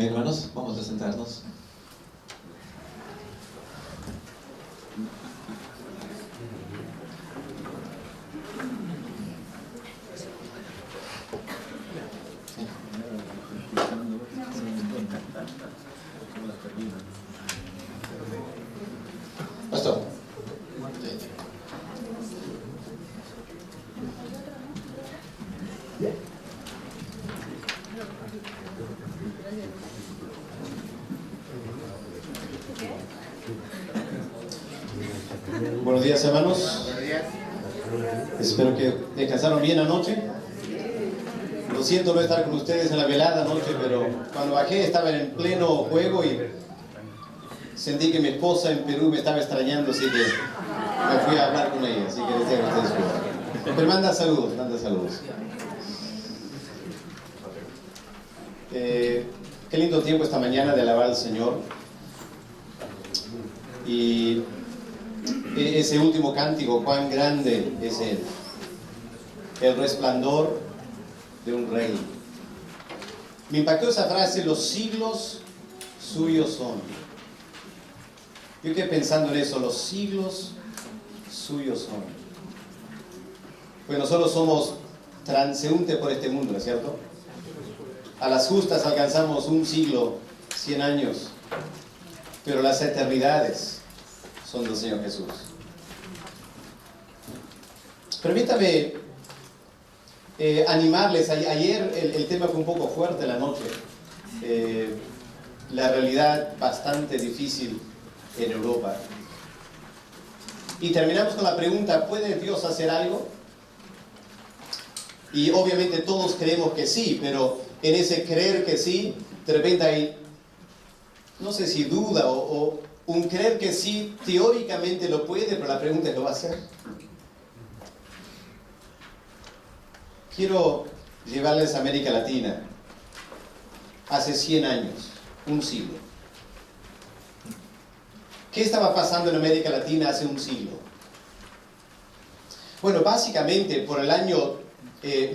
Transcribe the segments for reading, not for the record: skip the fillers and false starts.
Amén, hermanos, vamos a sentarnos. Pastor. Buenos días, hermanos. Espero que descansaron bien anoche. Lo siento no estar con ustedes en la velada anoche, pero cuando bajé estaba en pleno juego y sentí que mi esposa en Perú me estaba extrañando, así que me fui a hablar con ella, así que les dejo a ustedes cuidado. Pero manda saludos, manda saludos. Qué lindo tiempo esta mañana de alabar al Señor. Y ese último cántico, cuán grande es Él. El resplandor de un rey. Me impactó esa frase, los siglos suyos son. Yo quedé pensando en eso, los siglos suyos son. Pues nosotros somos transeúntes por este mundo, ¿no es cierto? A las justas alcanzamos un siglo, 100 años, pero las eternidades son del Señor Jesús. Permítame animarles. Ayer el tema fue un poco fuerte en la noche. La realidad bastante difícil en Europa. Y terminamos con la pregunta, ¿puede Dios hacer algo? Y obviamente todos creemos que sí, pero en ese creer que sí, de repente hay, no sé si duda o un creer que sí, teóricamente lo puede, pero la pregunta es, ¿lo va a hacer? Quiero llevarles a América Latina. Hace 100 años, un siglo. ¿Qué estaba pasando en América Latina hace un siglo? Bueno, básicamente por el año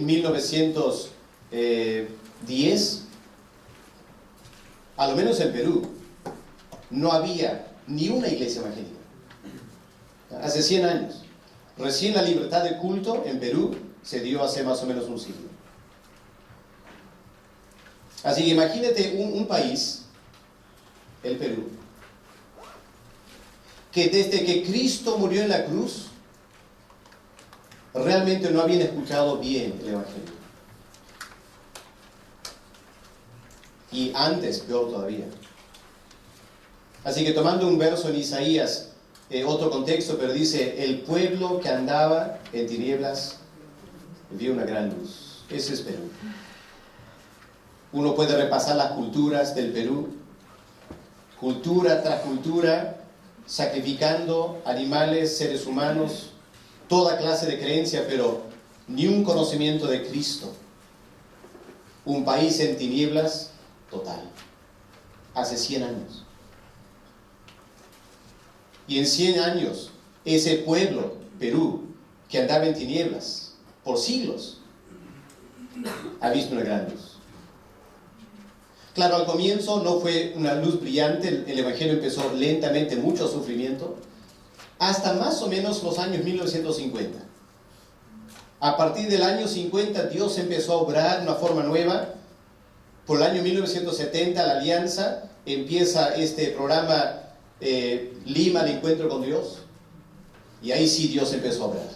1910, a lo menos en Perú, no había ni una iglesia evangélica. Hace 100 años. Recién la libertad de culto en Perú se dio hace más o menos un siglo. Así que imagínate un país, el Perú, que desde que Cristo murió en la cruz, realmente no habían escuchado bien el Evangelio. Y antes, peor todavía. Así que tomando un verso en Isaías, otro contexto, pero dice, el pueblo que andaba en tinieblas vio una gran luz. Ese es Perú. Uno puede repasar las culturas del Perú, cultura tras cultura, sacrificando animales, seres humanos, toda clase de creencia, pero ni un conocimiento de Cristo. Un país en tinieblas total. Hace 100 años. Y en 100 años, ese pueblo, Perú, que andaba en tinieblas por siglos, ha visto una gran luz. Claro, al comienzo no fue una luz brillante, el Evangelio empezó lentamente, mucho sufrimiento, hasta más o menos los años 1950. A partir del año 50, Dios empezó a obrar de una forma nueva. Por el año 1970, la Alianza empieza este programa Lima, el encuentro con Dios. Y ahí sí Dios empezó a obrar.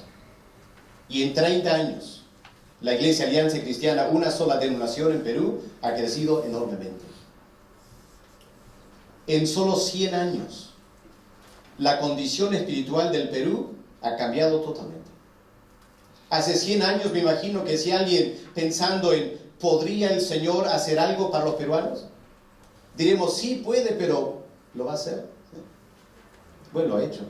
Y en 30 años, la Iglesia Alianza Cristiana, una sola denominación en Perú, ha crecido enormemente. En solo 100 años, la condición espiritual del Perú ha cambiado totalmente. Hace 100 años me imagino que si alguien pensando en ¿podría el Señor hacer algo para los peruanos? Diremos, sí puede, pero ¿lo va a hacer? Bueno, lo ha hecho.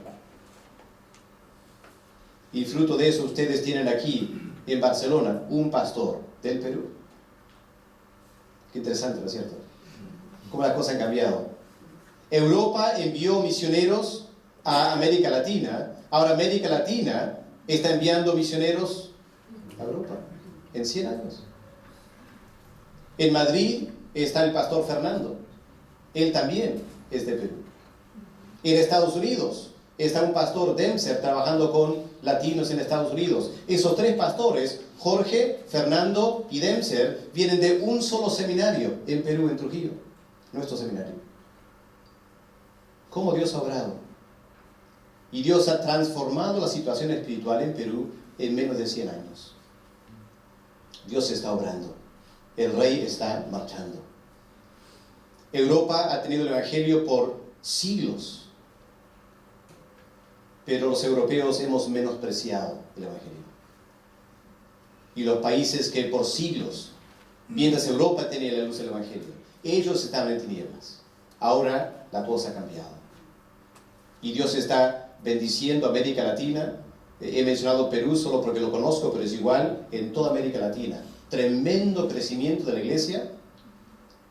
Y fruto de eso ustedes tienen aquí en Barcelona un pastor del Perú. Qué interesante, ¿no es cierto? Cómo las cosas han cambiado. Europa envió misioneros a América Latina. Ahora América Latina está enviando misioneros a Europa en 100 años. En Madrid está el pastor Fernando. Él también es de Perú. En Estados Unidos está un pastor Demser trabajando con latinos en Estados Unidos. Esos 3 pastores, Jorge, Fernando y Demser, vienen de un solo seminario en Perú, en Trujillo. Nuestro seminario. ¿Cómo Dios ha obrado? Y Dios ha transformado la situación espiritual en Perú en menos de 100 años. Dios está obrando. El rey está marchando. Europa ha tenido el Evangelio por siglos, pero los europeos hemos menospreciado el Evangelio. Y los países que por siglos, mientras Europa tenía la luz del Evangelio, ellos estaban en tinieblas. Ahora la cosa ha cambiado. Y Dios está bendiciendo a América Latina. He mencionado Perú solo porque lo conozco, pero es igual en toda América Latina. Tremendo crecimiento de la iglesia.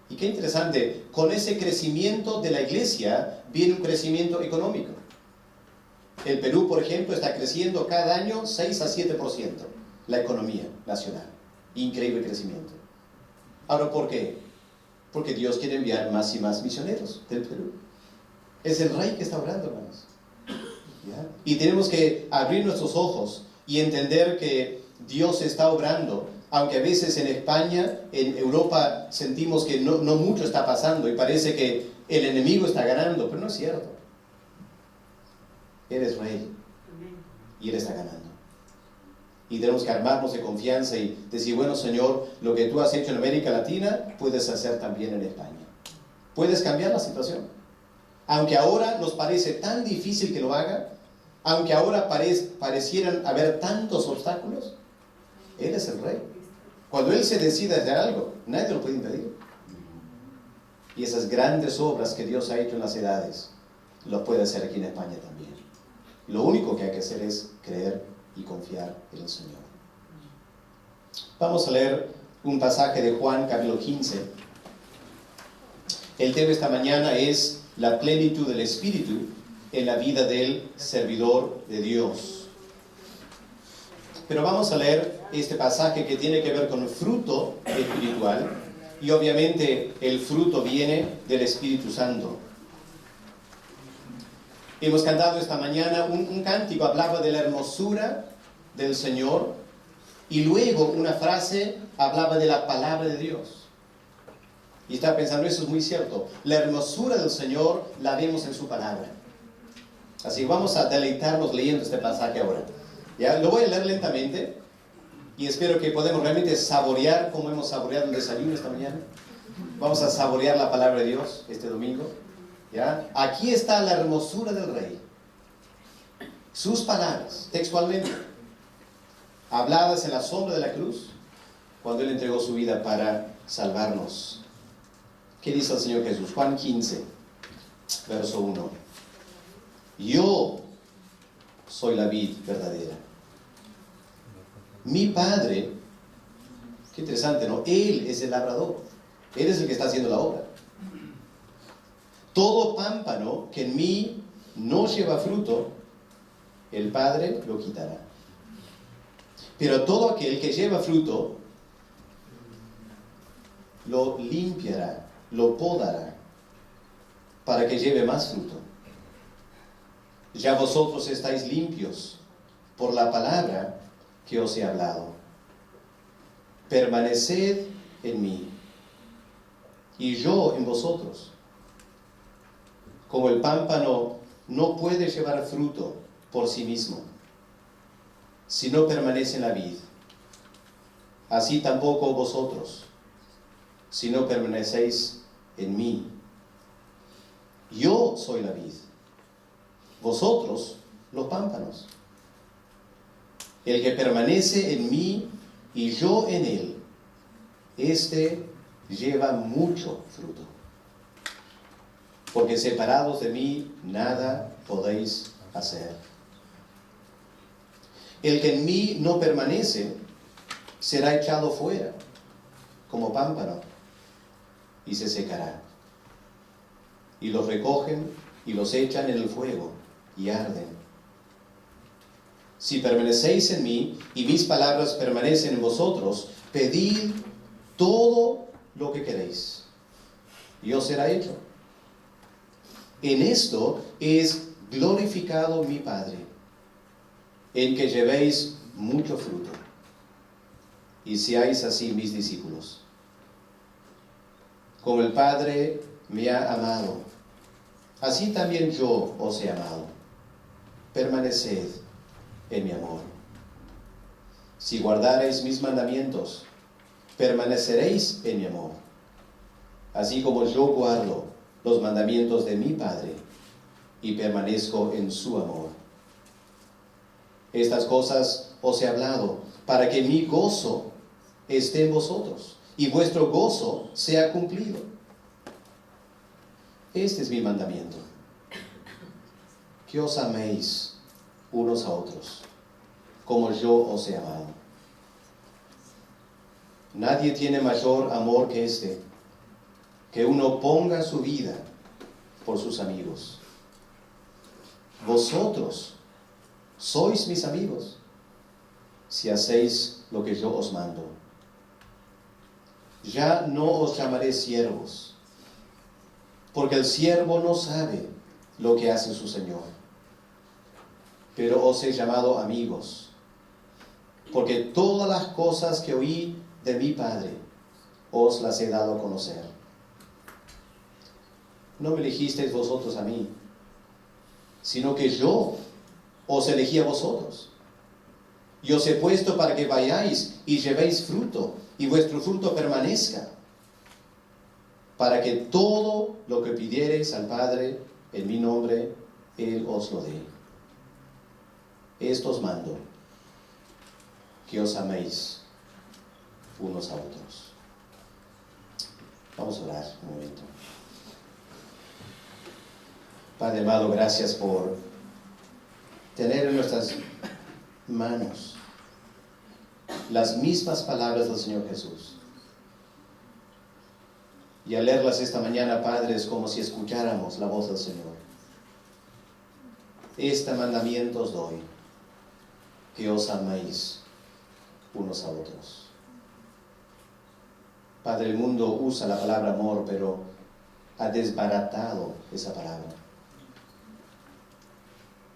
Y qué interesante, con ese crecimiento de la iglesia viene un crecimiento económico. El Perú, por ejemplo, está creciendo cada año 6 a 7%, la economía nacional. Increíble crecimiento. Ahora, ¿por qué? Porque Dios quiere enviar más y más misioneros del Perú. Es el rey que está obrando, hermanos. ¿Ya? Y tenemos que abrir nuestros ojos y entender que Dios está obrando. Aunque a veces en España, en Europa, sentimos que no mucho está pasando y parece que el enemigo está ganando, pero no es cierto. Él es rey y Él está ganando. Y tenemos que armarnos de confianza y decir, bueno, Señor, lo que tú has hecho en América Latina, puedes hacer también en España. Puedes cambiar la situación. Aunque ahora nos parece tan difícil que lo haga, aunque ahora parecieran haber tantos obstáculos, Él es el rey. Cuando Él se decide hacer algo, nadie lo puede impedir. Y esas grandes obras que Dios ha hecho en las edades, lo puede hacer aquí en España también. Lo único que hay que hacer es creer y confiar en el Señor. Vamos a leer un pasaje de Juan, capítulo 15. El tema esta mañana es la plenitud del Espíritu en la vida del servidor de Dios. Pero vamos a leer este pasaje que tiene que ver con el fruto espiritual, y obviamente el fruto viene del Espíritu Santo. Hemos cantado esta mañana un cántico, hablaba de la hermosura del Señor, y luego una frase hablaba de la palabra de Dios. Y estaba pensando, eso es muy cierto, la hermosura del Señor la vemos en su palabra. Así que vamos a deleitarnos leyendo este pasaje ahora. ¿Ya? Lo voy a leer lentamente y espero que podamos realmente saborear como hemos saboreado el desayuno esta mañana. Vamos a saborear la palabra de Dios este domingo. ¿Ya? Aquí está la hermosura del Rey. Sus palabras, textualmente, habladas en la sombra de la cruz, cuando Él entregó su vida para salvarnos. ¿Qué dice el Señor Jesús? Juan 15, verso 1. Yo soy la vid verdadera. Mi Padre, qué interesante, ¿no? Él es el labrador. Él es el que está haciendo la obra. Todo pámpano que en mí no lleva fruto, el Padre lo quitará. Pero todo aquel que lleva fruto, lo limpiará, lo podará, para que lleve más fruto. Ya vosotros estáis limpios por la palabra que os he hablado. Permaneced en mí, y yo en vosotros. Como el pámpano no puede llevar fruto por sí mismo, si no permanece en la vid, así tampoco vosotros, si no permanecéis en mí. Yo soy la vid, vosotros los pámpanos. El que permanece en mí y yo en él, este lleva mucho fruto. Porque separados de mí nada podéis hacer. El que en mí no permanece será echado fuera como pámpano y se secará. Y los recogen y los echan en el fuego y arden. Si permanecéis en mí y mis palabras permanecen en vosotros, pedid todo lo que queréis y os será hecho. En esto es glorificado mi Padre, en que llevéis mucho fruto, y seáis así mis discípulos. Como el Padre me ha amado, así también yo os he amado. Permaneced en mi amor. Si guardareis mis mandamientos, permaneceréis en mi amor, así como yo guardo los mandamientos de mi Padre y permanezco en su amor. Estas cosas os he hablado para que mi gozo esté en vosotros y vuestro gozo sea cumplido. Este es mi mandamiento, que os améis unos a otros, como yo os he amado. Nadie tiene mayor amor que este, que uno ponga su vida por sus amigos. Vosotros sois mis amigos, si hacéis lo que yo os mando. Ya no os llamaré siervos, porque el siervo no sabe lo que hace su Señor. Pero os he llamado amigos, porque todas las cosas que oí de mi Padre os las he dado a conocer. No me elegisteis vosotros a mí, sino que yo os elegí a vosotros. Y os he puesto para que vayáis y llevéis fruto, y vuestro fruto permanezca, para que todo lo que pidiereis al Padre en mi nombre, Él os lo dé. Esto os mando, que os améis unos a otros. Vamos a orar un momento. Padre amado, gracias por tener en nuestras manos las mismas palabras del Señor Jesús. Y al leerlas esta mañana, Padre, es como si escucháramos la voz del Señor. Este mandamiento os doy, que os améis unos a otros. Padre, el mundo usa la palabra amor, pero ha desbaratado esa palabra.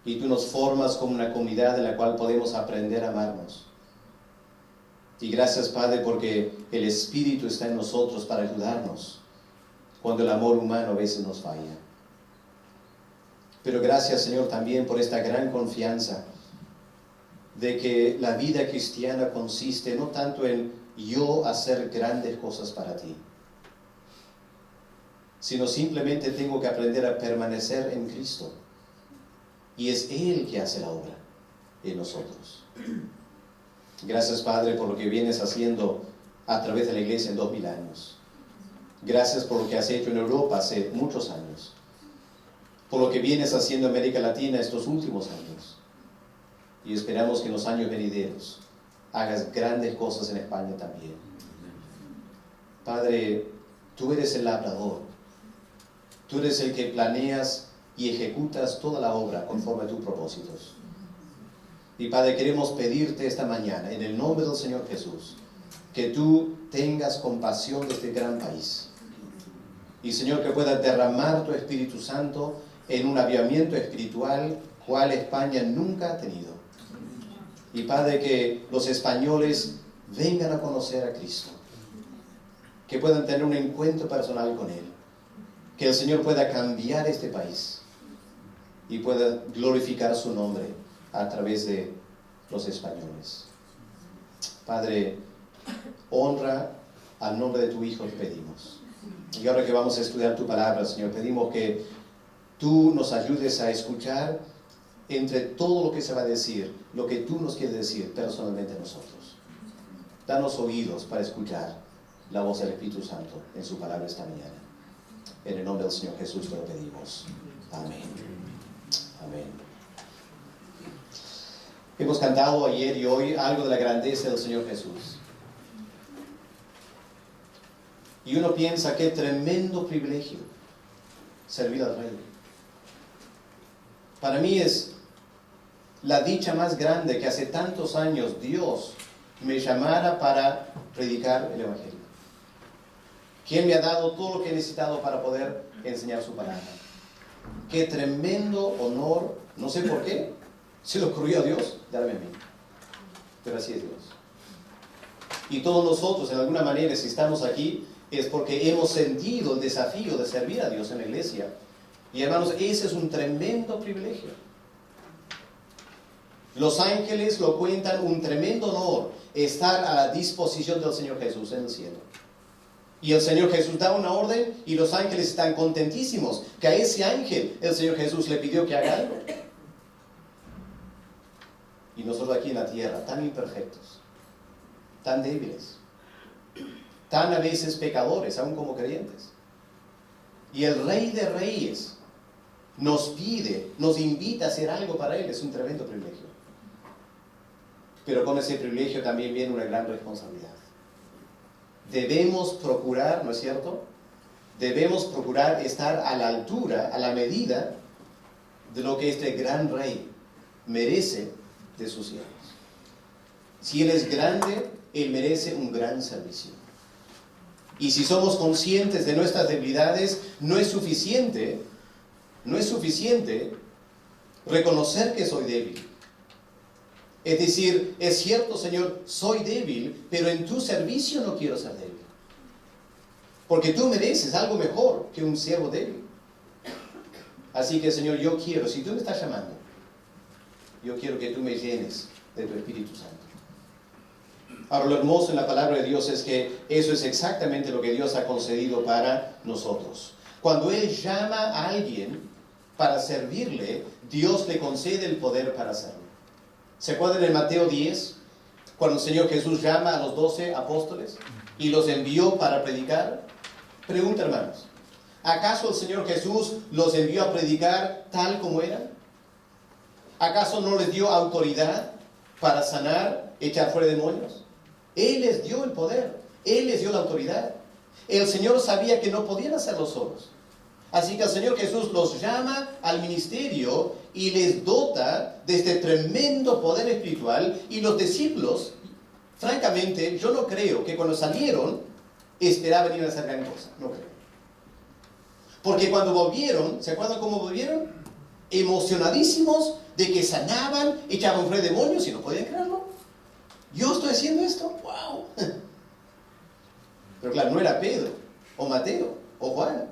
Y tú nos formas como una comunidad en la cual podemos aprender a amarnos. Y gracias, Padre, porque el Espíritu está en nosotros para ayudarnos cuando el amor humano a veces nos falla. Pero gracias, Señor, también por esta gran confianza de que la vida cristiana consiste no tanto en yo hacer grandes cosas para ti, sino simplemente tengo que aprender a permanecer en Cristo. Y es Él que hace la obra en nosotros. Gracias, Padre, por lo que vienes haciendo a través de la iglesia en 2000 años. Gracias por lo que has hecho en Europa hace muchos años. Por lo que vienes haciendo en América Latina estos últimos años. Y esperamos que en los años venideros hagas grandes cosas en España también. Padre, tú eres el labrador. Tú eres el que planeas y ejecutas toda la obra conforme a tus propósitos. Y Padre, queremos pedirte esta mañana, en el nombre del Señor Jesús, que tú tengas compasión de este gran país. Y Señor, que puedas derramar tu Espíritu Santo en un avivamiento espiritual cual España nunca ha tenido. Y Padre, que los españoles vengan a conocer a Cristo, que puedan tener un encuentro personal con Él, que el Señor pueda cambiar este país y pueda glorificar su nombre a través de los españoles. Padre, honra al nombre de tu Hijo, te pedimos. Y ahora que vamos a estudiar tu palabra, Señor, pedimos que tú nos ayudes a escuchar entre todo lo que se va a decir, lo que tú nos quieres decir personalmente a nosotros. Danos oídos para escuchar la voz del Espíritu Santo en su palabra esta mañana. En el nombre del Señor Jesús te lo pedimos. Amén. Amén. Hemos cantado ayer y hoy algo de la grandeza del Señor Jesús. Y uno piensa qué tremendo privilegio servir al Rey. Para mí es la dicha más grande que hace tantos años Dios me llamara para predicar el Evangelio. quien me ha dado todo lo que he necesitado para poder enseñar su palabra. Qué tremendo honor, no sé por qué, se lo ocurrió a Dios, darme a mí. Pero así es Dios. Y todos nosotros, en alguna manera, si estamos aquí, es porque hemos sentido el desafío de servir a Dios en la iglesia. Y hermanos, ese es un tremendo privilegio. Los ángeles lo cuentan un tremendo honor, estar a la disposición del Señor Jesús en el cielo. Y el Señor Jesús da una orden y los ángeles están contentísimos que a ese ángel el Señor Jesús le pidió que haga algo. Y nosotros aquí en la tierra, tan imperfectos, tan débiles, tan a veces pecadores, aún como creyentes. Y el Rey de Reyes nos pide, nos invita a hacer algo para Él. Es un tremendo privilegio. Pero con ese privilegio también viene una gran responsabilidad. Debemos procurar, ¿no es cierto? Debemos procurar estar a la altura, a la medida de lo que este gran Rey merece de sus siervos. Si Él es grande, Él merece un gran servicio. Y si somos conscientes de nuestras debilidades, no es suficiente reconocer que soy débil. Es decir, es cierto, Señor, soy débil, pero en tu servicio no quiero ser débil. Porque tú mereces algo mejor que un siervo débil. Así que, Señor, yo quiero, si tú me estás llamando, yo quiero que tú me llenes de tu Espíritu Santo. Ahora, lo hermoso en la palabra de Dios es que eso es exactamente lo que Dios ha concedido para nosotros. Cuando Él llama a alguien para servirle, Dios le concede el poder para hacerlo. ¿Se acuerdan en Mateo 10? Cuando el Señor Jesús llama a los 12 apóstoles y los envió para predicar. Pregunta, hermanos, ¿acaso el Señor Jesús los envió a predicar tal como eran? ¿Acaso no les dio autoridad para sanar, echar fuera demonios? Él les dio el poder, Él les dio la autoridad. El Señor sabía que no podían hacerlo solos. Así que el Señor Jesús los llama al ministerio y les dota de este tremendo poder espiritual. Y los discípulos, francamente, yo no creo que cuando salieron esperaban ir a hacer gran cosa. No creo. Porque cuando volvieron, ¿se acuerdan cómo volvieron? Emocionadísimos de que sanaban, echaban fuera demonios y no podían creerlo. Yo estoy haciendo esto, wow. Pero claro, no era Pedro, o Mateo, o Juan.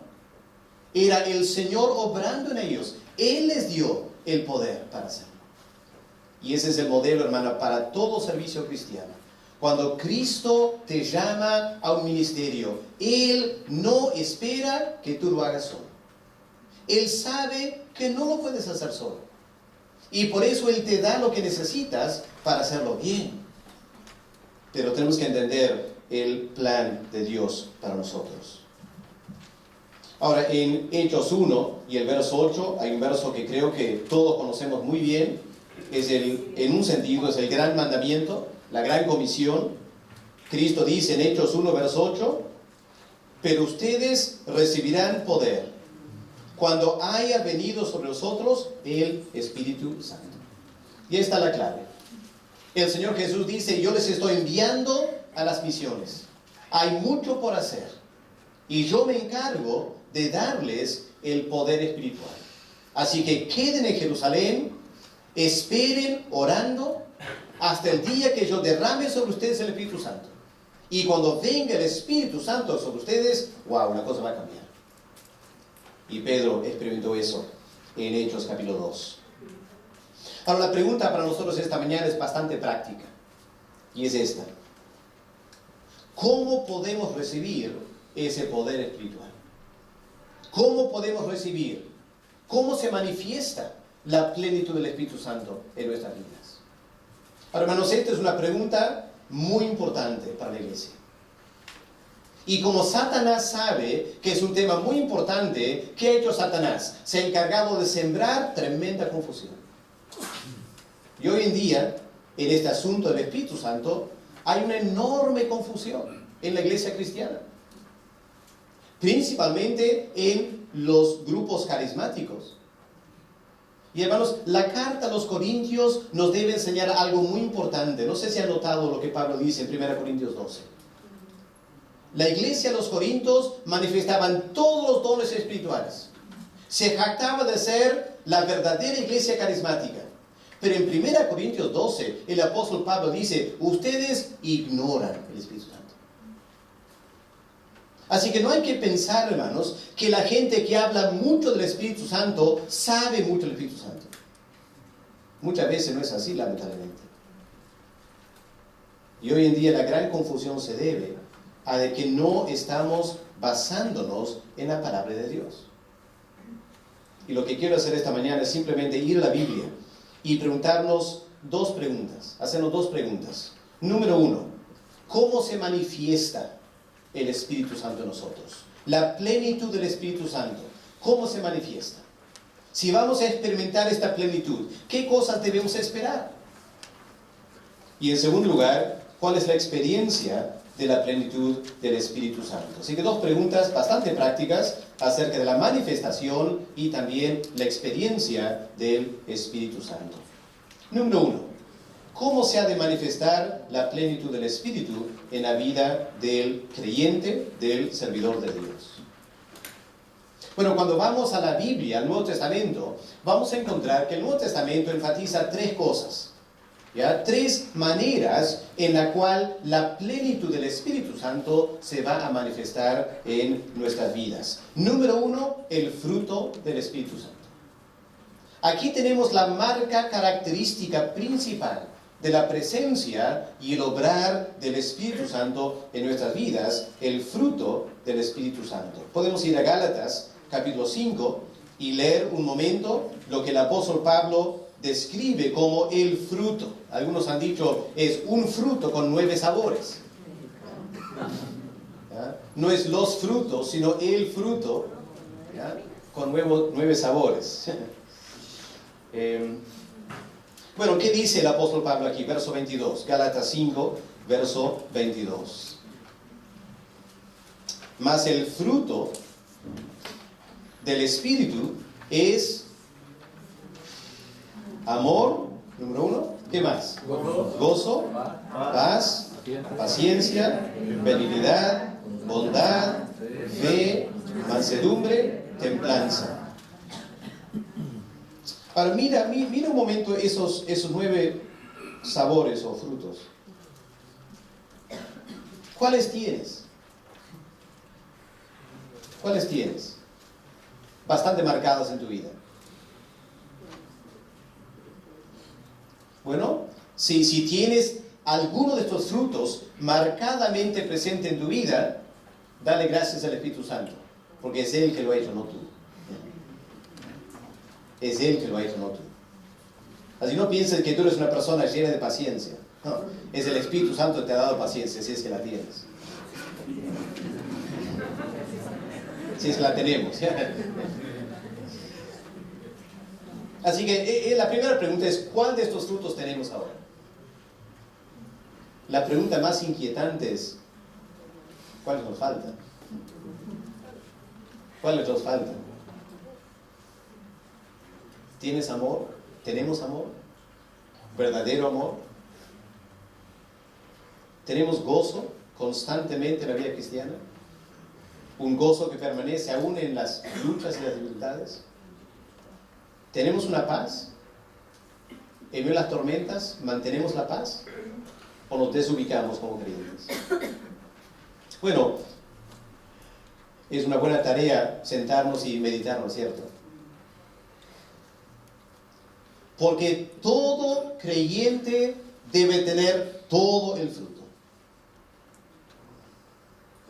Era el Señor obrando en ellos. Él les dio el poder para hacerlo. Y ese es el modelo, hermano, para todo servicio cristiano. Cuando Cristo te llama a un ministerio, Él no espera que tú lo hagas solo. Él sabe que no lo puedes hacer solo. Y por eso Él te da lo que necesitas para hacerlo bien. Pero tenemos que entender el plan de Dios para nosotros. Ahora, en Hechos 1 y el verso 8, hay un verso que creo que todos conocemos muy bien. En un sentido, es el gran mandamiento, la gran comisión. Cristo dice en Hechos 1, verso 8, pero ustedes recibirán poder cuando haya venido sobre nosotros el Espíritu Santo. Y esta es la clave. El Señor Jesús dice, yo les estoy enviando a las misiones. Hay mucho por hacer. Y yo me encargo de darles el poder espiritual. Así que queden en Jerusalén, esperen orando hasta el día que yo derrame sobre ustedes el Espíritu Santo. Y cuando venga el Espíritu Santo sobre ustedes, wow, la cosa va a cambiar. Y Pedro experimentó eso en Hechos capítulo 2. Ahora la pregunta para nosotros esta mañana es bastante práctica. Y es esta. ¿Cómo podemos recibir ese poder espiritual? ¿Cómo podemos recibir? ¿Cómo se manifiesta la plenitud del Espíritu Santo en nuestras vidas? Ahora, hermanos, esta es una pregunta muy importante para la iglesia. Y como Satanás sabe que es un tema muy importante, ¿qué ha hecho Satanás? Se ha encargado de sembrar tremenda confusión. Y hoy en día, en este asunto del Espíritu Santo, hay una enorme confusión en la iglesia cristiana. Principalmente en los grupos carismáticos. Y hermanos, la carta a los Corintios nos debe enseñar algo muy importante. No sé si han notado lo que Pablo dice en 1 Corintios 12. La iglesia de los Corintios manifestaban todos los dones espirituales. Se jactaba de ser la verdadera iglesia carismática. Pero en 1 Corintios 12, el apóstol Pablo dice, ustedes ignoran el Espíritu Santo. Así que no hay que pensar, hermanos, que la gente que habla mucho del Espíritu Santo sabe mucho del Espíritu Santo. Muchas veces no es así, lamentablemente. Y hoy en día la gran confusión se debe a de que no estamos basándonos en la palabra de Dios. Y lo que quiero hacer esta mañana es simplemente ir a la Biblia y preguntarnos dos preguntas, hacernos dos preguntas. Número uno, ¿cómo se manifiesta el Espíritu Santo en nosotros? La plenitud del Espíritu Santo, ¿cómo se manifiesta? Si vamos a experimentar esta plenitud, ¿qué cosas debemos esperar? Y en segundo lugar, ¿cuál es la experiencia de la plenitud del Espíritu Santo? Así que dos preguntas bastante prácticas acerca de la manifestación y también la experiencia del Espíritu Santo. Número uno, ¿cómo se ha de manifestar la plenitud del Espíritu en la vida del creyente, del servidor de Dios? Bueno, cuando vamos a la Biblia, al Nuevo Testamento, vamos a encontrar que el Nuevo Testamento enfatiza tres cosas. ¿Ya? Tres maneras en la cual la plenitud del Espíritu Santo se va a manifestar en nuestras vidas. Número uno, el fruto del Espíritu Santo. Aquí tenemos la marca característica principal de la presencia y el obrar del Espíritu Santo en nuestras vidas, el fruto del Espíritu Santo. Podemos ir a Gálatas, capítulo 5, y leer un momento lo que el apóstol Pablo describe como el fruto. Algunos han dicho, es un fruto con 9 sabores. ¿Ya? No es los frutos, sino el fruto, ¿ya? Con 9 sabores. Bueno, ¿qué dice el apóstol Pablo aquí? Verso 22, Gálatas 5, verso 22. Mas el fruto del Espíritu es amor, número uno. ¿Qué más? Gozo, paz, paciencia, benignidad, bondad, fe, mansedumbre, templanza. Ahora mira un momento esos 9 sabores o frutos. ¿Cuáles tienes? ¿Cuáles tienes? Bastante marcados en tu vida. Bueno, si tienes alguno de estos frutos marcadamente presente en tu vida, dale gracias al Espíritu Santo, porque es Él que lo ha hecho, no tú. Es Él que lo ha hecho, no tú. Así no pienses que tú eres una persona llena de paciencia. No, es el Espíritu Santo que te ha dado paciencia, si es que la tienes. Si es que la tenemos. Así que la primera pregunta es, ¿cuál de estos frutos tenemos ahora? La pregunta más inquietante es, ¿cuáles nos faltan? ¿Cuáles nos faltan? ¿Tienes amor? ¿Tenemos amor? ¿Verdadero amor? ¿Tenemos gozo constantemente en la vida cristiana? ¿Un gozo que permanece aún en las luchas y las dificultades? ¿Tenemos una paz? ¿En medio de las tormentas mantenemos la paz? ¿O nos desubicamos como creyentes? Bueno, es una buena tarea sentarnos y meditar, ¿no es cierto? Porque todo creyente debe tener todo el fruto.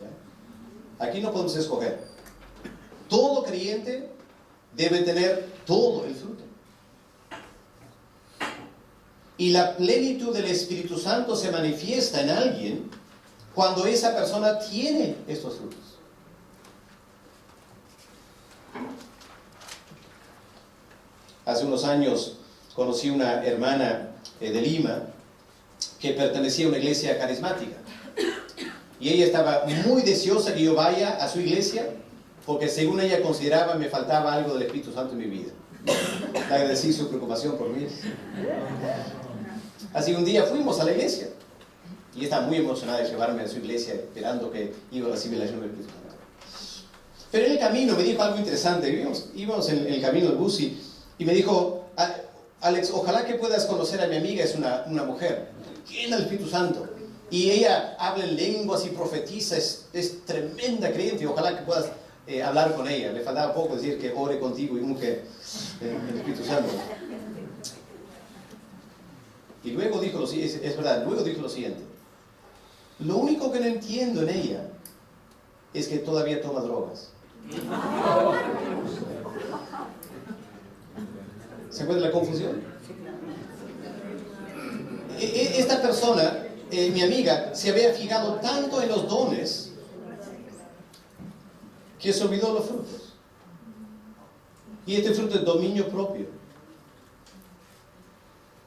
¿Ya? Aquí no podemos escoger. Todo creyente debe tener todo el fruto. Y la plenitud del Espíritu Santo se manifiesta en alguien cuando esa persona tiene estos frutos. Hace unos años conocí una hermana de Lima que pertenecía a una iglesia carismática. Y ella estaba muy deseosa que yo vaya a su iglesia porque según ella consideraba me faltaba algo del Espíritu Santo en mi vida. Le agradecí su preocupación por mí. Así un día fuimos a la iglesia. Y estaba muy emocionada de llevarme a su iglesia, esperando que iba a recibir la llenura del Espíritu Santo. Pero en el camino me dijo algo interesante. Íbamos en el camino del bus y me dijo, Alex, ojalá que puedas conocer a mi amiga, es una mujer llena del Espíritu Santo. Y ella habla en lenguas y profetiza, es tremenda creyente, y ojalá que puedas hablar con ella. Le faltaba poco decir que ore contigo y unge el Espíritu Santo. Y luego dijo lo siguiente, es verdad, luego dijo lo siguiente. Lo único que no entiendo en ella es que todavía toma drogas. ¿Se encuentra la confusión? Esta persona, mi amiga, se había fijado tanto en los dones que se olvidó los frutos. Y este fruto es dominio propio.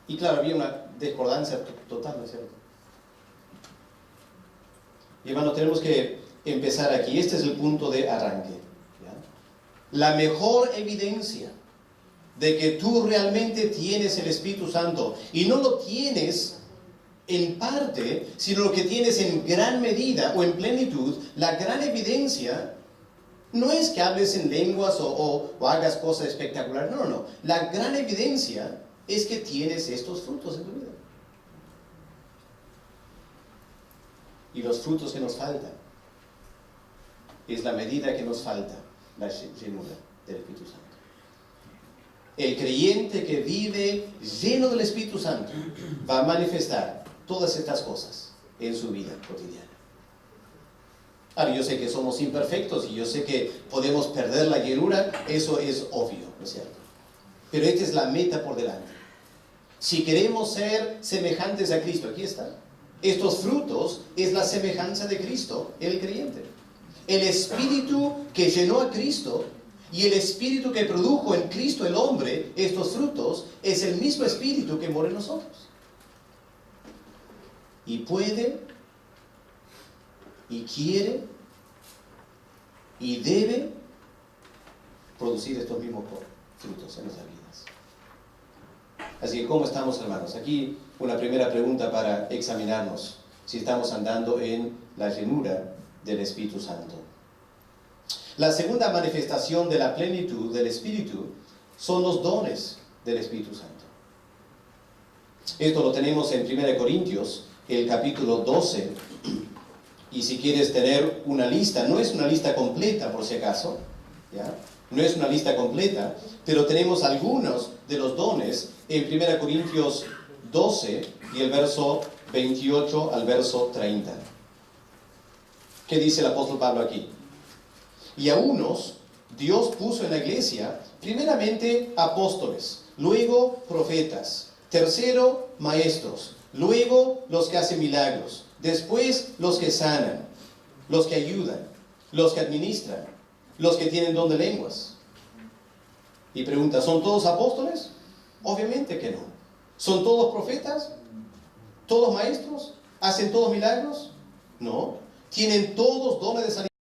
Y claro, había una discordancia total, ¿no es cierto? Y hermano, tenemos que empezar aquí. Este es el punto de arranque, ¿ya? La mejor evidencia de que tú realmente tienes el Espíritu Santo, y no lo tienes en parte, sino lo que tienes en gran medida o en plenitud, la gran evidencia no es que hables en lenguas o hagas cosas espectaculares, no. La gran evidencia es que tienes estos frutos en tu vida. Y los frutos que nos faltan es la medida que nos falta, la llenura del Espíritu Santo. El creyente que vive lleno del Espíritu Santo va a manifestar todas estas cosas en su vida cotidiana. Ahora, yo sé que somos imperfectos y yo sé que podemos perder la llenura, eso es obvio, ¿no es cierto? Pero esta es la meta por delante. Si queremos ser semejantes a Cristo, aquí está. Estos frutos es la semejanza de Cristo en el creyente. El Espíritu que llenó a Cristo y el Espíritu que produjo en Cristo el hombre, estos frutos, es el mismo Espíritu que mora en nosotros. Y puede, y quiere, y debe producir estos mismos frutos en nuestras vidas. Así que, ¿cómo estamos, hermanos? Aquí una primera pregunta para examinarnos si estamos andando en la llenura del Espíritu Santo. La segunda manifestación de la plenitud del Espíritu son los dones del Espíritu Santo. Esto lo tenemos en 1 Corintios, el capítulo 12. Y si quieres tener una lista, no es una lista completa por si acaso, ¿ya? No es una lista completa, pero tenemos algunos de los dones en 1 Corintios 12 y el verso 28 al verso 30. ¿Qué dice el apóstol Pablo aquí? Y a unos Dios puso en la iglesia, primeramente apóstoles, luego profetas, tercero maestros, luego los que hacen milagros, después los que sanan, los que ayudan, los que administran, los que tienen don de lenguas. Y pregunta, ¿son todos apóstoles? Obviamente que no. ¿Son todos profetas? ¿Todos maestros? ¿Hacen todos milagros? No. ¿Tienen todos dones de sanidad?